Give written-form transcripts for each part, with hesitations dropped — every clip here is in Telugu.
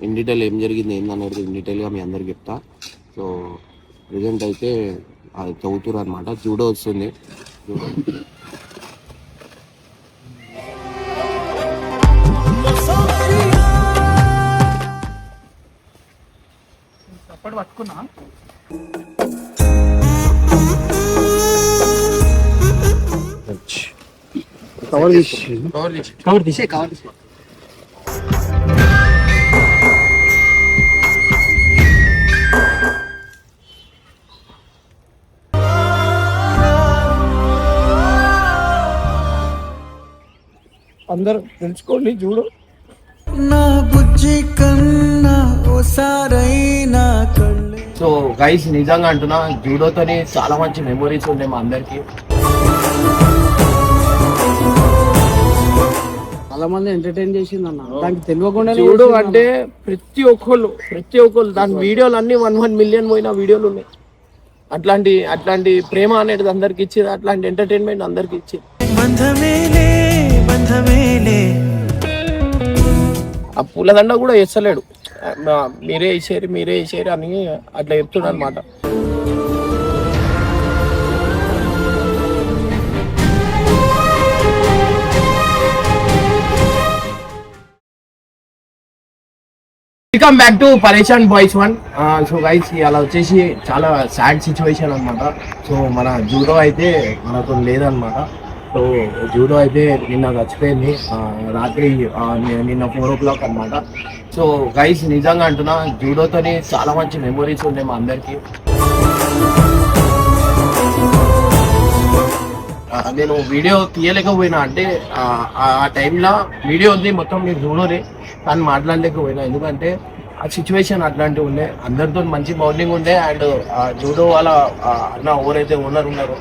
ఇన్ డీటెయిల్ ఏం జరిగింది ఏందనేది ఇన్ డీటెయిల్గా మీ అందరికి చెప్తా. సో ప్రజెంట్ అయితే అది చదువుతురు అనమాట. జూడో వస్తుంది. జూడో పట్టుకున్నా కవర్ తీసే అందరు తెలుసుకోండి. చూడు నా బుజ్జి కన్నా ఓసారైనా కళ్ళే. సో గైస్ నిజంగా అంటున్నా, జూడోతోని చాలా మంచి మెమొరీస్ ఉండే మా అందరికి. చాలా మంది ఎంటర్టైన్ చేసింది అన్న. దానికి తెలియకుండా జూడో అంటే ప్రతి ఒక్కళ్ళు దాని వీడియోలు అన్ని 1 మిలియన్ పోయిన వీడియోలు ఉన్నాయి. అట్లాంటి ప్రేమ అనేది అందరికి ఇచ్చేది, అట్లాంటి ఎంటర్టైన్మెంట్ అందరికి ఇచ్చేది. ఆ పూలదండ కూడా వేస్తలేడు, మీరే వేసారు అని అట్లా చెప్తున్నాడు అనమాట. వెల్కమ్ బ్యాక్ టు పరేషాన్ బాయ్స్ 1. సో గైస్ అలా వచ్చేసి చాలా సాడ్ సిచ్యువేషన్ అనమాట. సో మన జూడో అయితే మనతో లేదనమాట. సో జూడో అయితే నిన్న చచ్చిపోయింది రాత్రి, నిన్న 4 o'clock అనమాట. సో గైస్ నిజంగా అంటున్నా, జూడోతోని చాలా మంచి మెమొరీస్ ఉన్నాయి మా అందరికి. నేను వీడియో తీయలేకపోయినా, అంటే ఆ టైంలో వీడియో ఉంది మొత్తం మీరు జూడోనే, కానీ మాట్లాడలేకపోయినా. ఎందుకంటే ఆ సిచ్యువేషన్ అట్లాంటివి ఉండే, అందరితో మంచి బౌండింగ్ ఉండే. అండ్ జూడో వాళ్ళ అన్న ఎవరైతే ఓనర్ ఉన్నారో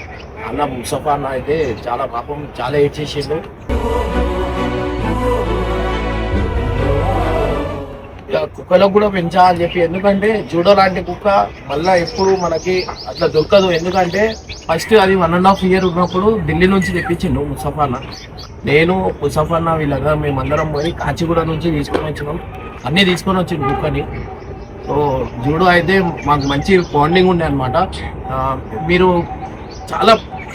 అన్న ముస్తఫా అన్న అయితే చాలా పాపం చాలా ఏడ్చేసిండు. కుక్కలకు కూడా పెంచాలని చెప్పి, ఎందుకంటే జూడో లాంటి కుక్క మళ్ళీ ఎప్పుడు మనకి అట్లా దొరకదు. ఎందుకంటే ఫస్ట్ అది 1.5 year ఉన్నప్పుడు ఢిల్లీ నుంచి తెప్పించిండు ముస్తఫా అన్న. నేను ముస్తఫా అన్న వీళ్ళగా మేమందరం పోయి కాచిగూడ నుంచి తీసుకొని వచ్చినాం, అన్నీ తీసుకొని వచ్చిండు కుక్కని. సో జూడో అయితే మాకు మంచి బాండింగ్ ఉండే అనమాట. మీరు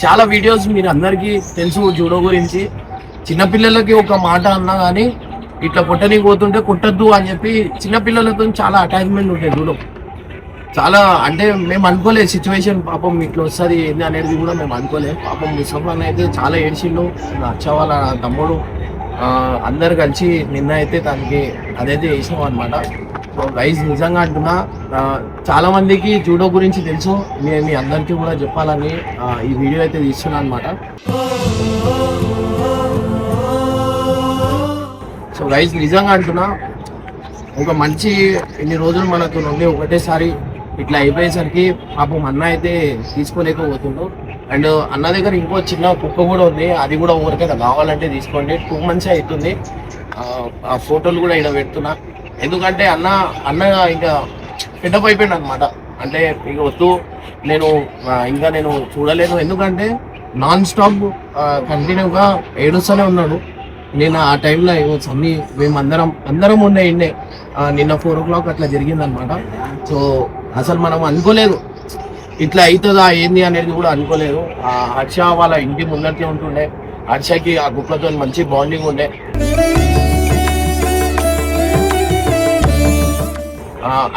చాలా వీడియోస్ మీరు అందరికీ తెలుసు జూడో గురించి. చిన్నపిల్లలకి ఒక మాట అన్నా కానీ ఇట్లా కొట్టనికి పోతుంటే కొట్టద్దు అని చెప్పి చిన్నపిల్లలతో చాలా అటాచ్మెంట్ ఉంటాయి జూడో. చాలా అంటే మేము అనుకోలేదు సిచ్యువేషన్ పాపం ఇట్లా వస్తుంది ఏంది అనేది కూడా మేము అనుకోలేదు. పాపం ముసఫాన్ అయితే చాలా ఏడ్చిండు. అచ్చ వాళ్ళ తమ్ముడు అందరు కలిసి నిన్న అయితే దానికి అదైతే వేసినాం అనమాట. సో గైజ్ నిజంగా అంటున్నా, చాలా మందికి జూడో గురించి తెలుసు, మీ అందరికీ కూడా చెప్పాలని ఈ వీడియో అయితే తీస్తున్నా అనమాట. సో గైజ్ నిజంగా అంటున్నా, ఒక మంచి ఇన్ని రోజులు మనకు నుండి ఒకటేసారి ఇట్లా అయిపోయేసరికి పాపం అన్న అయితే తీసుకోలేకపోతుండు. అండ్ అన్న దగ్గర ఇంకో చిన్న కుక్క కూడా ఉంది, అది కూడా ఊరికైనా కావాలంటే తీసుకోండి. 2 months అవుతుంది. ఆ ఫోటోలు కూడా ఇక్కడ పెడుతున్నా, ఎందుకంటే అన్న ఇంకా పెద్దప్ అయిపోయింది అనమాట. అంటే ఇక వద్దు, నేను చూడలేను, ఎందుకంటే నాన్ స్టాప్ కంటిన్యూగా ఏడుస్తూనే ఉన్నాడు. నేను ఆ టైంలో అన్ని మేమందరం ఉండే నిన్న 4 o'clock అట్లా జరిగిందనమాట. సో అసలు మనం అనుకోలేదు ఇట్లా అవుతుందా ఏంది అనేది కూడా అనుకోలేదు. హర్ష వాళ్ళ ఇంటి ముందరికే ఉంటుండే, హర్షకి ఆ కుక్కతో మంచి బాండింగ్ ఉండే.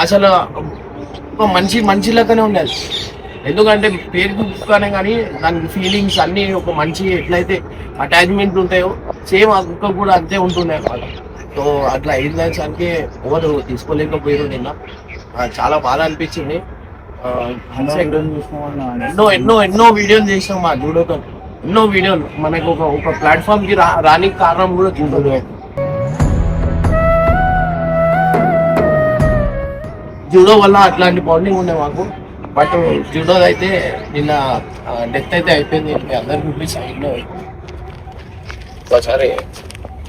అసలు ఒక మంచి లెక్కనే ఉండేది, ఎందుకంటే పేరు కుక్కనే కానీ దాని ఫీలింగ్స్ అన్నీ ఒక మంచి ఎట్లయితే అటాచ్మెంట్ ఉంటాయో సేమ్ ఆ కుక్క కూడా అంతే ఉంటుండే అన్నమాట. సో అట్లా 5 లక్షలకి ఎవరు తీసుకోలేకపోయారు. నిన్న చాలా బాధ అనిపించింది. ఎన్నో వీడియోలు చేసినాం మా జూడోతో, ఎన్నో వీడియోలు. మనకు ఒక ప్లాట్ఫామ్ కి రానికి కారణం కూడా జూడో. జూడో వల్ల అట్లాంటి బాండింగ్ ఉండే మాకు. బట్ జూడో అయితే నిన్న డెత్ అయితే అయిపోయింది. మీ అందరికి చూపించి సైడ్లో ఒకసారి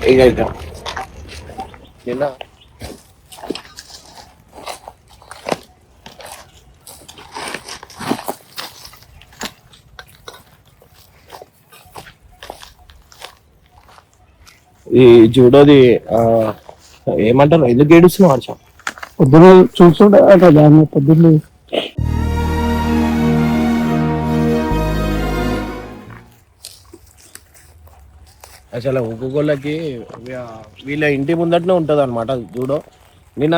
ఏగైతాం నిన్న. ఈ జూడోది ఏమంటారు, ఎందుకు ఏడుస్తున్నావు హర్ష? పొద్దున చూస్తుంటే అట్లా దాన్ని పొద్దున్న అసలు ఒక్కొక్కళ్ళకి వీళ్ళ ఇంటి ముందటనే ఉంటుంది అనమాట జూడో. నిన్న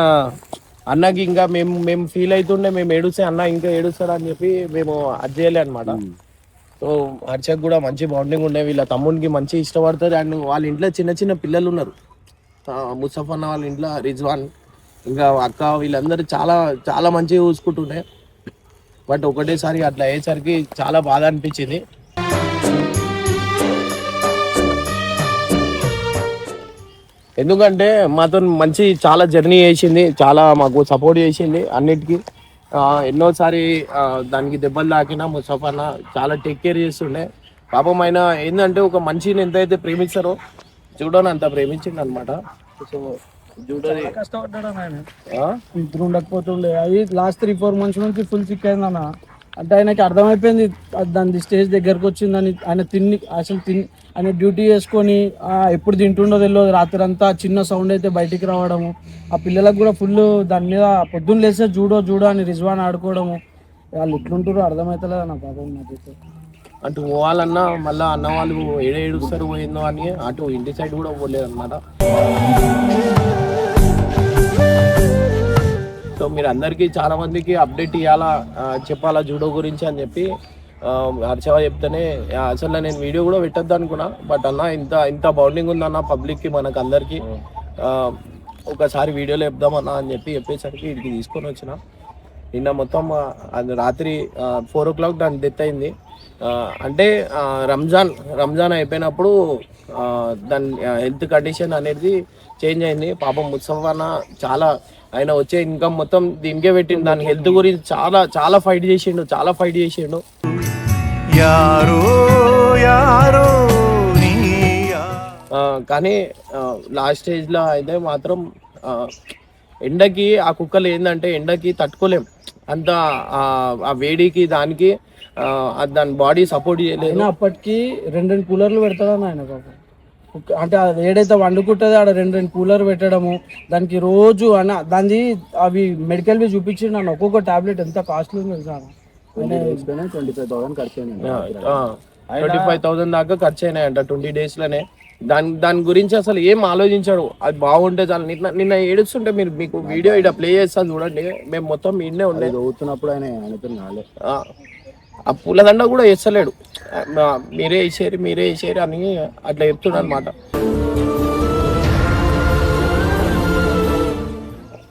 అన్నకి ఇంకా మేము ఫీల్ అవుతుండే, మేము ఏడుస్తే అన్న ఇంకా ఏడుస్తాడు అని చెప్పి మేము అది చేయలే అనమాట. సో హర్షకు కూడా మంచి బాండింగ్ ఉండే, వీళ్ళ తమ్ముడికి మంచి ఇష్టపడతారు. అండ్ వాళ్ళ ఇంట్లో చిన్న చిన్న పిల్లలు ఉన్నారు, ముస్తఫా అన్న వాళ్ళ ఇంట్లో రిజ్వాన్ ఇంకా అక్క వీళ్ళందరూ చాలా చాలా మంచిగా చూసుకుంటుండే. బట్ ఒకటేసారి అట్లా అయ్యేసరికి చాలా బాధ అనిపించింది. ఎందుకంటే మాతో మంచి చాలా జర్నీ చేసింది, చాలా మాకు సపోర్ట్ చేసింది అన్నిటికీ. ఎన్నోసారి దానికి దెబ్బలు తాకినా ముస్తఫా అన్న చాలా టేక్ కేర్ చేస్తుండే. పాపం ఆయన ఏంటంటే ఒక మనిషిని ఎంతైతే ప్రేమిస్తారో జూడోని అంత ప్రేమించింది అనమాట. సో జూడో కష్టపడ్డాడు ఆయన, నిద్ర ఉండకపోతుండే. అది లాస్ట్ 3-4 months నుంచి ఫుల్ సిక్ అయింది అన్న. అంటే ఆయనకి అర్థమైపోయింది దాని స్టేజ్ దగ్గరకు వచ్చిందని. ఆయన ఆయన డ్యూటీ చేసుకొని ఎప్పుడు తింటుండో తెలియదు, రాత్రి అంతా చిన్న సౌండ్ అయితే బయటికి రావడము. ఆ పిల్లలకు కూడా ఫుల్ దాని మీద పొద్దున్న లేస్తే జూడో జూడో అని రిజ్వాన్ ఆడుకోవడము. వాళ్ళు ఎట్లుంటారో అర్థమవుతలేదు అన్న పాపం నాకైతే. అటు పోవాలన్నా మళ్ళీ అన్న వాళ్ళు ఏడుస్తారు పోయిందో అని అటు ఇంటి సైడ్ కూడా పోలేదు అనమాట. సో మీరు అందరికీ చాలా మందికి అప్డేట్ ఇవ్వాలా, చెప్పాలా జూడో గురించి అని చెప్పి హర్ష చెప్తేనే అసలు నేను వీడియో కూడా పెట్టద్దు అనుకున్నా. బట్ అన్న ఇంత బౌండింగ్ ఉందన్న పబ్లిక్కి మనకు అందరికీ, ఒకసారి వీడియోలో చెప్దామన్నా అని చెప్పేసరికి ఇక్కడికి తీసుకొని వచ్చిన. నిన్న మొత్తం అది రాత్రి 4 o'clock దాని డెత్ అయింది. అంటే రంజాన్ అయిపోయినప్పుడు దాని హెల్త్ కండిషన్ అనేది చేంజ్ అయింది. పాపం ముస్తఫా అన్న చాలా ఆయన వచ్చే ఇన్కమ్ మొత్తం దీనికే పెట్టిండు. దాని హెల్త్ గురించి చాలా చాలా ఫైట్ చేసిండు. కానీ లాస్ట్ స్టేజ్లో అయితే మాత్రం ఎండకి ఆ కుక్కలు ఏంటంటే ఎండకి తట్టుకోలేం, అంత ఆ వేడికి దానికి దాని బాడీ సపోర్ట్ చేయలేదు. అప్పటికి 2 కూలర్లు పెడతాడని ఆయన పాపం. అంటే అది ఏడైతే వండుకుంటుందో ఆడ 2 కూలర్ పెట్టడము, దానికి రోజు అన్న దాన్ని అవి మెడికల్వి చూపించి నన్ను ఒక్కొక్క టాబ్లెట్ ఎంత కాస్ట్లీ ఉంది తెలుసా? 25,000 ఖర్చు అయినాయి. 25,000 దాకా ఖర్చు అయినాయంట 20 daysలోనే. దాని గురించి అసలు ఏం ఆలోచించాడు, అది బాగుంటే చాలు. నిన్న ఏడుస్తుంటే మీకు వీడియో ఇక్కడ ప్లే చేస్తాను చూడండి. మేము మొత్తం ఈయనే ఉండే చదువుతున్నప్పుడు ఆయన ఆ పూలదండ కూడా వేస్తలేడు, మీరే వేసేరు అని అట్లా చెప్తున్నాడు అనమాట.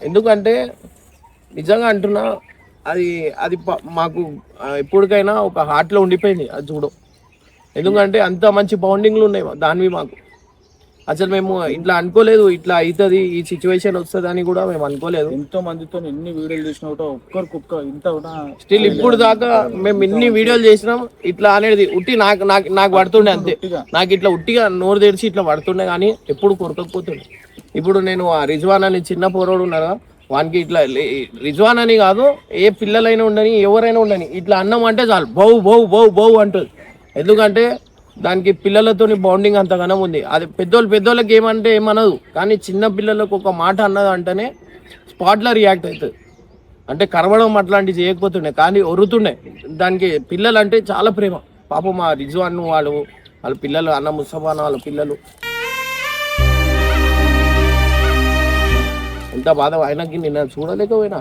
ఎందుకంటే నిజంగా అంటున్నా, అది మాకు ఎప్పటికైనా ఒక హార్ట్లో ఉండిపోయింది అది చూడు. ఎందుకంటే అంత మంచి బౌండింగ్లు ఉన్నాయి దానివి మాకు. అసలు మేము ఇట్లా అనుకోలేదు, ఇట్లా అవుతుంది ఈ సిచ్యువేషన్ వస్తుంది అని కూడా మేము అనుకోలేదు. ఎంతో మందితో ఎన్ని వీడియోలు చేసినా ఒక్కరు కుక్క ఇంత స్టిల్ ఇప్పుడు దాకా మేము ఎన్ని వీడియోలు చేసినాం ఇట్లా అనేది ఉట్టి నాకు పడుతుండే అంతే. నాకు ఇట్లా ఉట్టిగా నోరు తెరిచి ఇట్లా పడుతుండే కానీ ఎప్పుడు కొరకపోతుండే. ఇప్పుడు నేను ఆ రిజ్వాన్ అని చిన్న పోరోడు ఉన్నారా, వానికి ఇట్లా రిజ్వాన్ అని కాదు, ఏ పిల్లలైనా ఉండని ఎవరైనా ఉండని ఇట్లా అన్నం అంటే చాలు బౌ బౌ బౌ బౌ అంటుంది. ఎందుకంటే దానికి పిల్లలతోని బాండింగ్ అంతగానో ఉంది. అది పెద్దోళ్ళకి ఏమంటే ఏమనదు, కానీ చిన్న పిల్లలకు ఒక మాట అన్నది అంటేనే స్పాట్లో రియాక్ట్ అవుతుంది. అంటే కరవడం అట్లాంటివి చేయకపోతుండే, కానీ ఒరుతుండే. దానికి పిల్లలు అంటే చాలా ప్రేమ. పాపం మా రిజ్వాన్ వాళ్ళ పిల్లలు, అన్న ముస్తఫా వాళ్ళ పిల్లలు ఎంత బాధ. ఆయనకి నిన్న చూడలేకపోయినా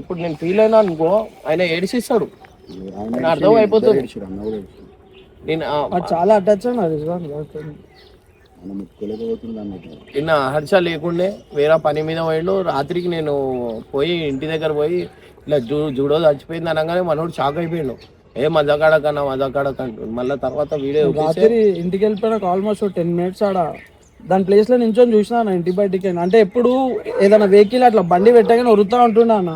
ఇప్పుడు నేను ఫీల్ అయినా అనుకో, ఆయన ఏడిసిస్తాడు, ఆయన అర్థం అయిపోతుంది. నేను చాలా అటాచ్ నిన్న హర్ష లేకుండే వేరే పని మీద పోయిండు. రాత్రికి నేను పోయి ఇంటి దగ్గర పోయి ఇలా జూడో చచ్చిపోయింది అనగానే మనోడు షాక్ అయిపోయిండు. మజాకాడకన్నా మళ్ళీ తర్వాత వీడియో రాత్రి ఇంటికి వెళ్ళిపోయినాక ఆల్మోస్ట్ 10 minutes ఆడ దాని ప్లేస్లో నించొని చూసినా అన్న ఇంటి బయటికి. అంటే ఎప్పుడు ఏదైనా వెహికల్ అట్లా బండి పెట్టగానే వరుతా ఉంటుండే అన్న.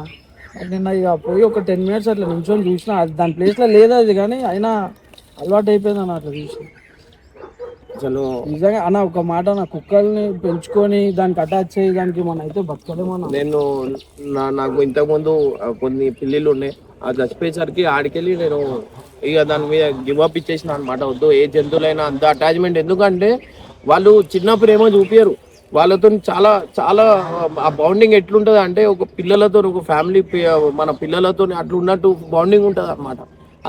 నిన్న ఇక పోయి ఒక 10 minutes అట్లా నించొని చూసినా, అది దాని ప్లేస్లో లేదు అది, కానీ అయినా అలవాటు అయిపోయింది అన్న అట్లా చూసి. అసలు నిజంగా అన్న ఒక మాట, నా కుక్కల్ని పెంచుకొని దానికి అటాచ్ అయ్యి దానికి మన అయితే బతకలేమన్నా. నేను నాకు ఇంతకుముందు కొన్ని పిల్లిళ్ళు ఉన్నాయి, అది చచ్చిపోయేసరికి ఆడికెళ్ళి నేను ఇక దాని మీద గివ్ అప్ ఇచ్చేసిన అనమాట. వద్దు ఏ జంతువులైనా అంత అటాచ్మెంట్, ఎందుకంటే వాళ్ళు చిన్నప్పుడు ఏమో చూపించరు, వాళ్ళతో చాలా చాలా ఆ బాండింగ్ ఎట్లుంటుంది అంటే ఒక పిల్లలతో ఒక ఫ్యామిలీ మన పిల్లలతో అట్లా ఉన్నట్టు బాండింగ్ ఉంటుంది అనమాట.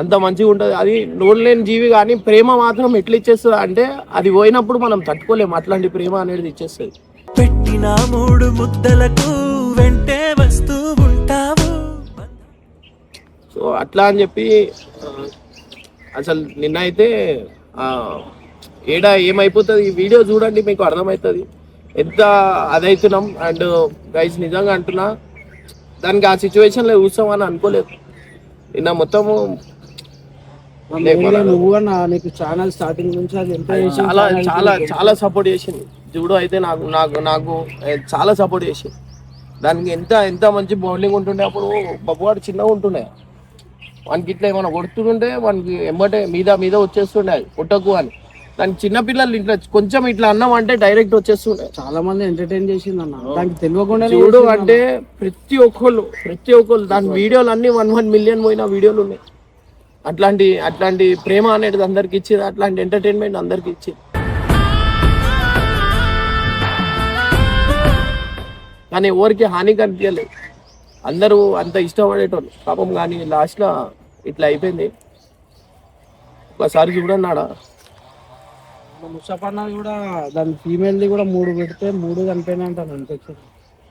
అంత మంచిగా ఉంటుంది. అది నోడలేని జీవి కానీ ప్రేమ మాత్రం ఎట్లా ఇచ్చేస్తుంది అంటే అది పోయినప్పుడు మనం తట్టుకోలేము. అట్లాంటి ప్రేమ అనేది ఇచ్చేస్తుంది. పెట్టిన 3 ముద్దలకు వెంటే వస్తూ ఉంటావు. సో అట్లా అని చెప్పి అసలు నిన్న అయితే ఏడా ఏమైపోతుంది ఈ వీడియో చూడండి, మీకు అర్థమవుతుంది ఎంత అదవుతున్నాం. అండ్ గైస్ నిజంగా అంటున్నా, దానికి ఆ సిచ్యువేషన్లో చూస్తామని అనుకోలేదు. నిన్న మొత్తము నువ్వు నీకు ఛానల్ స్టార్టింగ్ నుంచి అది ఎంత చాలా చాలా చాలా సపోర్ట్ చేసింది. జూడో అయితే నాకు నాకు నాకు చాలా సపోర్ట్ చేసింది. దానికి ఎంత ఎంత మంచి బౌండింగ్ ఉంటుండే. అప్పుడు బబ్బువాడు చిన్నగా ఉంటుండే, వానికి ఇట్లా ఏమైనా కొడుతుంటే వానికి ఎంబటే మీద మీద వచ్చేస్తుండే అది కొట్టకు అని. దానికి చిన్నపిల్లలు ఇట్లా కొంచెం ఇట్లా అన్నాం అంటే డైరెక్ట్ వచ్చేస్తుండే. చాలా మంది ఎంటర్టైన్ చేసింది అన్న, దానికి తెలియకుండా. జూడో అంటే ప్రతి ఒక్కళ్ళు దాని వీడియోలు అన్ని 1 మిలియన్ పోయిన వీడియోలు ఉన్నాయి. అట్లాంటి ప్రేమ అనేది అందరికి ఇచ్చేది, అట్లాంటి ఎంటర్టైన్మెంట్ అందరికి ఇచ్చేది. కానీ ఎవరికి హాని కనిపించలేదు, అందరూ అంత ఇష్టపడేటోళ్ళు పాపం. కానీ లాస్ట్లో ఇట్లా అయిపోయింది. ఒకసారి చూడన్నాడా ముసఫన్న కూడా దాని ఫీమేల్ది కూడా 3 పెడితే 3 చనిపోయినాయి అంటాను. ఇన్ఫెక్షన్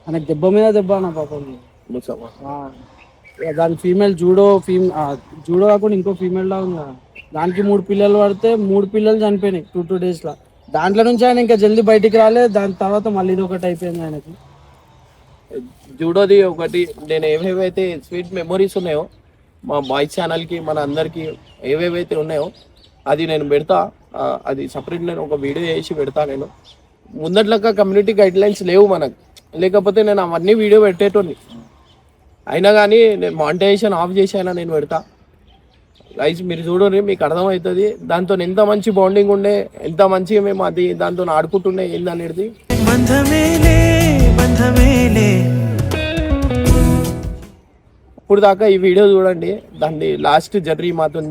ఆయనకు దెబ్బ మీద దెబ్బ అన్న పాపం. దాని ఫీమేల్ జూడో కాకుండా ఇంకో ఫీమేల్ లా ఉంది కదా, దానికి 3 పిల్లలు పడితే 3 పిల్లలు చనిపోయినాయి 2 days లో. దాంట్లో నుంచి ఆయన ఇంకా జల్దీ బయటికి రాలే. దాని తర్వాత మళ్ళీ ఇది ఒకటి అయిపోయింది ఆయనకి. జూడోది ఒకటి నేను ఏవేవైతే స్వీట్ మెమొరీస్ ఉన్నాయో మా బాయ్స్ ఛానల్కి మన అందరికీ ఏవేవైతే ఉన్నాయో అది నేను పెడతా. అది సపరేట్ నేను ఒక వీడియో చేసి పెడతా. నేను ముందట్లక కమ్యూనిటీ గైడ్లైన్స్ లేవు మనకు, లేకపోతే నేను అవన్నీ వీడియో పెట్టేటోని. అయినా కానీ నేను మానిటైజేషన్ ఆఫ్ చేసి అయినా నేను పెడతా. గైస్ మీరు చూడండి, మీకు అర్థమవుతుంది దాంతో ఎంత మంచి బాండింగ్ ఉండే, ఎంత మంచిగా మేము అది దాంతో ఆడుకుంటుండే ఏందనేది. ఇప్పుడు దాకా ఈ వీడియో చూడండి, దాన్ని లాస్ట్ జర్నీ మాత్రం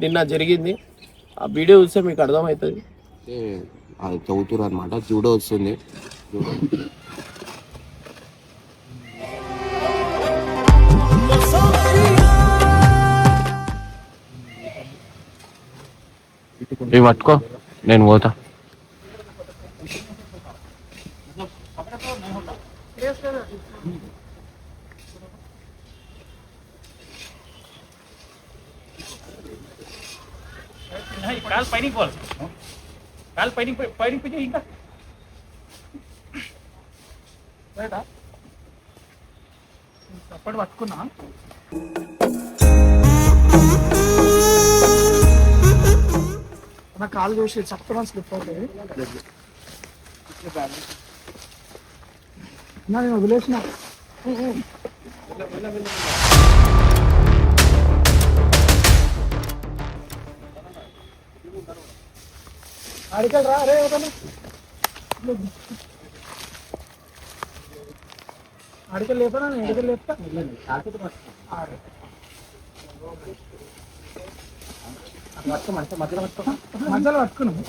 నిన్న జరిగింది. ఆ వీడియో చూస్తే మీకు అర్థమవుతుంది. అది చదువుతురు అనమాట. జూడో వస్తుంది. ఇవి పట్టుకో, నేను పోతా. కాలు పైనకి పోవాలి, కాలు పైనకి ఇంకా అప్పటి పట్టుకున్నా. నా కాలు చూసి చక్కగా స్లిప్ అవుతుంది. నేను వదిలేసిన అడిగలు రా రే అడిగలు లేపా, నేను అడిగలు లేపుతా. మధ్యలో పట్టుకున్నాము.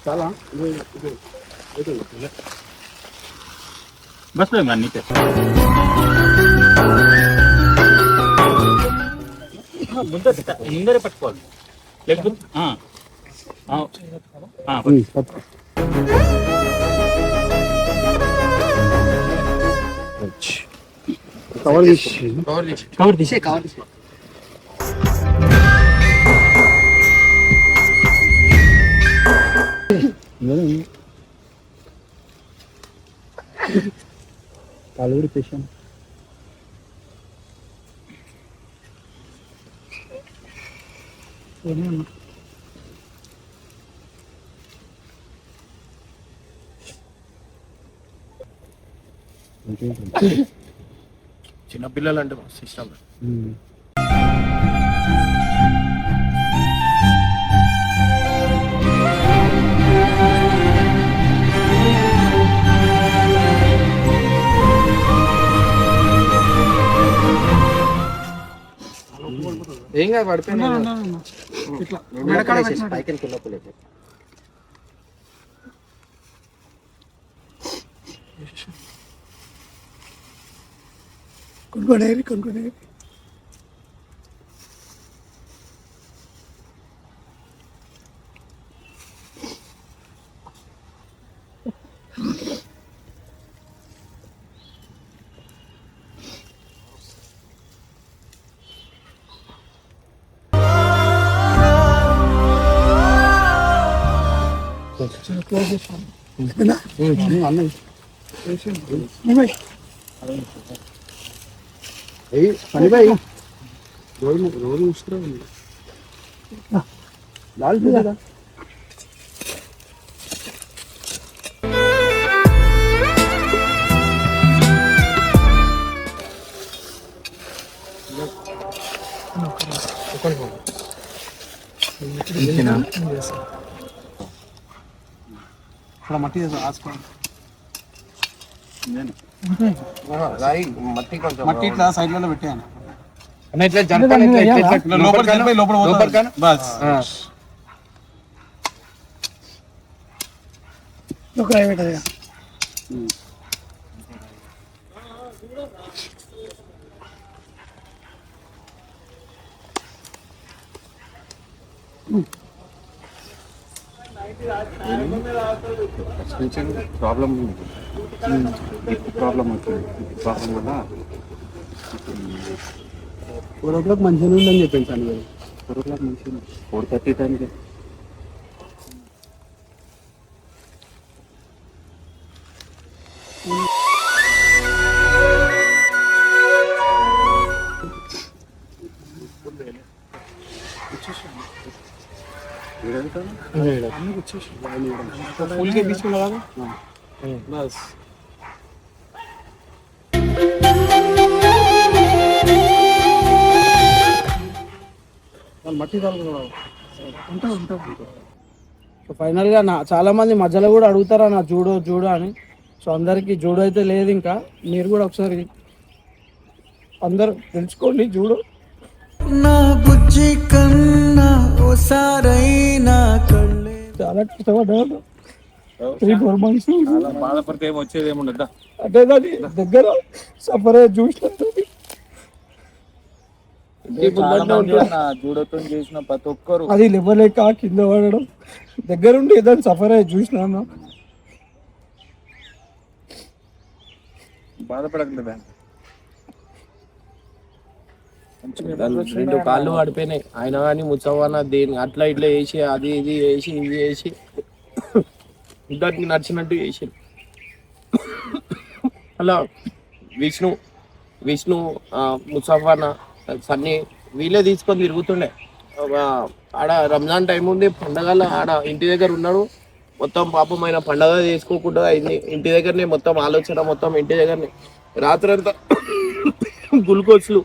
చాలా బస్ नीचे ముందరే పట్టుకోవాలి, లేకపోతే కవర్ తీసే కాలు కూడా పేషెంట్. చిన్నపిల్లలు అంటే మస్తు ఇష్టం. ఏం కాదు పడిపోయినా పైకి వెళ్ళి కొనుక్కోండి మట్టి మట్టి కొంచెం మట్టి ఇట్లా సైడ్లలో పెట్టాను. ఇట్లా జరపాలి, లోపల బస్ ప్రాబ్లం అవుతుంది. ప్రాబ్లం వల్ల 4 o'clock మంచిగా ఉందని చెప్పాను సార్. 4 o'clock మంచిగా 4:30 టైంకి फूल के बीच में लगा दो बस. సో ఫైనల్గా చాలా మంది మధ్యలో కూడా అడుగుతారా నా జూడో అని. సో అందరికి జూడో అయితే లేదు, ఇంకా మీరు కూడా ఒకసారి అందరు తెలుసుకోండి జూడో. నా బుజ్జి కన్నా ఓసారైనా కళ్ళే చాలా కష్టపడ్డాను 3-4 months బాధపడితే వచ్చేది ఏముండదా అంటే దాని దగ్గర సఫర్ చూసినట్టు జూడోతో చేసిన ప్రతి ఒక్కరు అది లేవలేక కింద పడడం దగ్గరుండి ఏదైనా సఫర్ అయ్యి చూసినాను. బాధపడకుండా 2 కాళ్ళు పడిపోయినాయి. ఆయన కానీ ముచ్చవాన దేని అట్లా ఇట్లా వేసి అది ఇది వేసి ఇది వేసి దానికి నచ్చినట్టు వేసి అలా విష్ణు ముసఫాన సన్నీ వీళ్ళే తీసుకొని తిరుగుతుండే. ఆడ రంజాన్ టైం ఉంది, పండగల ఆడ ఇంటి దగ్గర ఉన్నాడు. మొత్తం పాపం ఆయన పండగ చేసుకోకుండా అయింది. ఇంటి దగ్గరనే మొత్తం ఆలోచన, మొత్తం ఇంటి దగ్గరనే రాత్రంతా గ్లూకోజ్లు,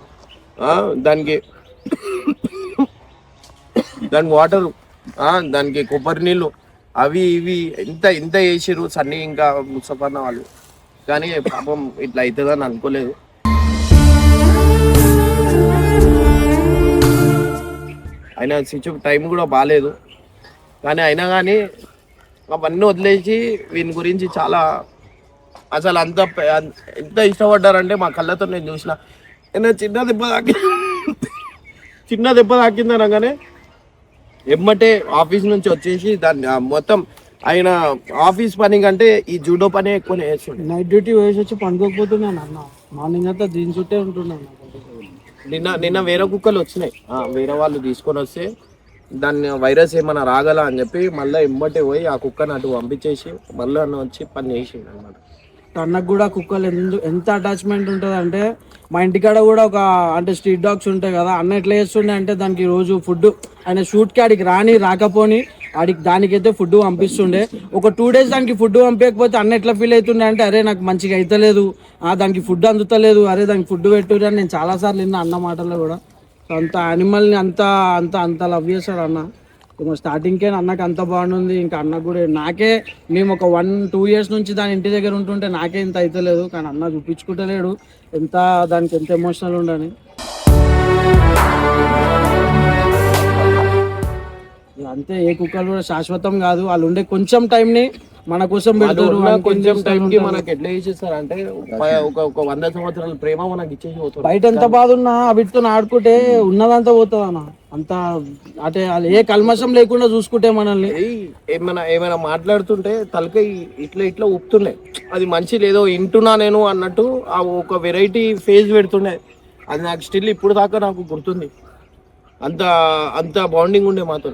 దానికి వాటరు, దానికి కొబ్బరి నీళ్ళు, అవి ఇవి ఇంత వేసిర్రు సన్నీ ఇంకా ముసఫన్న వాళ్ళు. కానీ పాపం ఇట్లా అవుతుందని అనుకోలేదు. ఆయన టైం కూడా బాగాలేదు. కానీ అయినా కానీ అవన్నీ వదిలేసి వీని గురించి చాలా అసలు ఎంత ఇష్టపడ్డారంటే మా కళ్ళతో నేను చూసిన. ఏదైనా చిన్న దెబ్బ తాకింది అనగానే ఎమ్మటే ఆఫీస్ నుంచి వచ్చేసి దాన్ని మొత్తం ఆయన ఆఫీస్ పని కంటే ఈ జూడో పని ఎక్కువ చేస్తుండే. నైట్ డ్యూటీ వేసి వచ్చి పండుకోకపోతున్నాను అన్న, మార్నింగ్ అంతా దీని చుట్టే ఉంటున్నాను. నిన్న వేరే కుక్కలు వచ్చినాయి, వేరే వాళ్ళు తీసుకొని వస్తే దాన్ని వైరస్ ఏమైనా రాగల అని చెప్పి మళ్ళీ ఎమ్మటే పోయి ఆ కుక్కని అటు పంపించేసి మళ్ళీ వచ్చి పని చేసిండు అనమాట. అన్నకు కూడా కుక్కలు ఎంత అటాచ్మెంట్ ఉంటుంది అంటే, మా ఇంటికాడ కూడా ఒక అంటే స్ట్రీట్ డాగ్స్ ఉంటాయి కదా, అన్న ఎట్లా చేస్తుండే అంటే దానికి రోజు ఫుడ్ ఆయన షూట్కి ఆడికి రాకపోని వాడికి దానికైతే ఫుడ్ పంపిస్తుండే. ఒక 2 days దానికి ఫుడ్ పంపించకపోతే అన్న ఎట్లా ఫీల్ అవుతుండే అంటే, అరే నాకు మంచిగా అవుతలేదు, దానికి ఫుడ్ అందుతలేదు, అరే దానికి ఫుడ్ పెట్టుర్రు అని నేను చాలాసార్లు విన్నా అన్న మాటల్లో కూడా. అంత యానిమల్ని అంత అంత అంత లవ్ చేస్తాడు అన్న. స్టార్టింగ్కే అన్నకి అంత బాగుంది. ఇంకా అన్నకు కూడా నాకే, మేము ఒక 1-2 years నుంచి దాని ఇంటి దగ్గర ఉంటుంటే నాకే ఇంత అవుతలేదు, కానీ అన్న చూపించుకుంటలేడు ఎంత దానికి ఎంత ఎమోషనల్ ఉండని. అంతే, ఏ కుక్కలు కూడా శాశ్వతం కాదు. వాళ్ళు ఉండే కొంచెం టైంని మన కోసం పెడతారు. కొంచెం టైంకి మనకి ఎట్లా చేసేస్తారు అంటే ఒక 100 సంవత్సరాల ప్రేమ మనకి ఇచ్చేసి పోతారు. బయట ఎంత బాధ ఉన్నా వీటితో ఆడుకుంటే ఉన్నదంతా పోతుంది అన్న. అంత అంటే ఏ కల్మషం లేకుండా చూసుకుంటే మనల్ని. ఏమైనా మాట్లాడుతుంటే తలకై ఇట్లా ఇట్లా ఊపుతుండే, అది మంచి లేదో వింటున్నా నేను అన్నట్టు ఆ ఒక వెరైటీ ఫేజ్ పెడుతుండే. అది నాకు స్టిల్ ఇప్పుడు దాకా నాకు గుర్తుంది. అంత బాండింగ్ ఉండే మాతో.